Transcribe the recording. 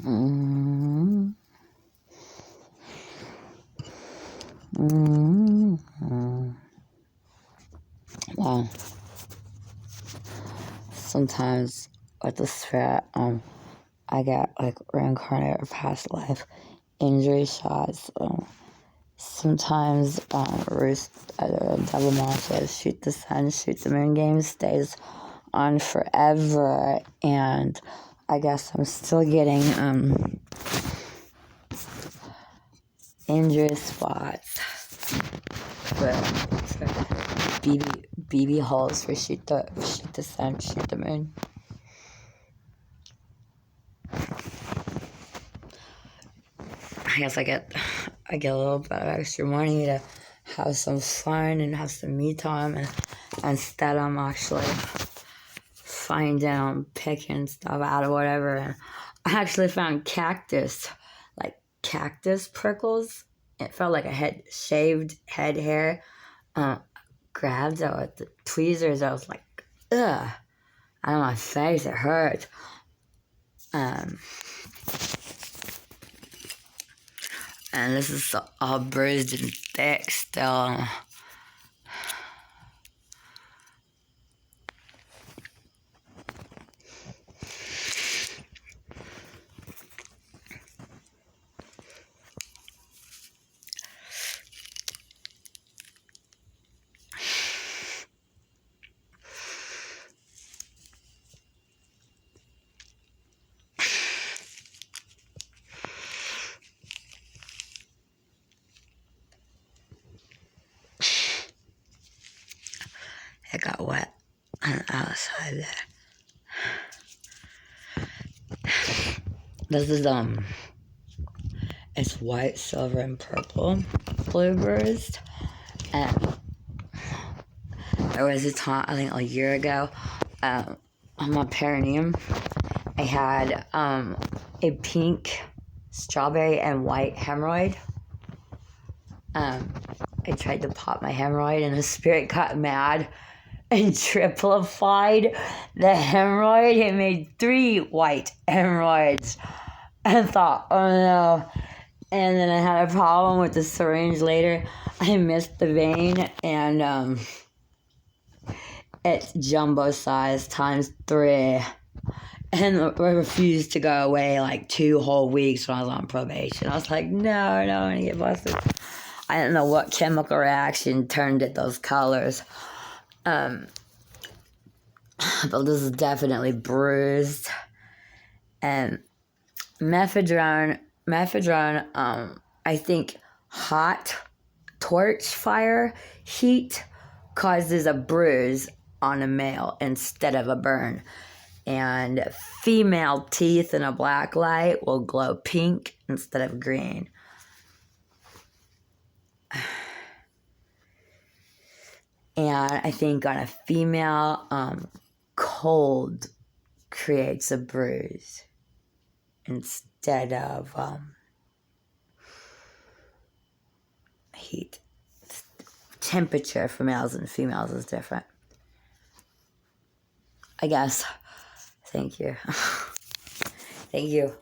Mm-hmm. Mm-hmm. Well, sometimes with the spirit, I get like reincarnated or past life injury shots. Sometimes Devil Monsters Shoot the Sun, Shoot the Moon game stays on forever, and I guess I'm still getting injury spots for BB holes for Shoot the Sun, Shoot the Moon. I guess I get a little bit of extra money to have some fun and have some me time, and instead I'm actually finding picking stuff out of whatever. And I actually found cactus prickles. It felt like I had shaved head hair. Grabbed it with the tweezers. I was like, ugh. Out of my face, it hurt. And this is all bruised and thick still. It got wet on the outside there. This is it's white, silver, and purple blue bruised. And there was a time, I think a year ago, on my perineum, I had a pink, strawberry, and white hemorrhoid. I tried to pop my hemorrhoid, and the spirit got mad and triplified the hemorrhoid. It made 3 white hemorrhoids. I thought, oh no. And then I had a problem with the syringe later. I missed the vein, and it's jumbo size times 3. And I refused to go away like 2 whole weeks when I was on probation. I was like, no, I'm going to get busted. I didn't know what chemical reaction turned it those colors. But this is definitely bruised. And mephedrone, I think hot torch fire heat causes a bruise on a male instead of a burn. And female teeth in a black light will glow pink instead of green. And I think on a female, cold creates a bruise instead of heat. Temperature for males and females is different, I guess. Thank you. Thank you.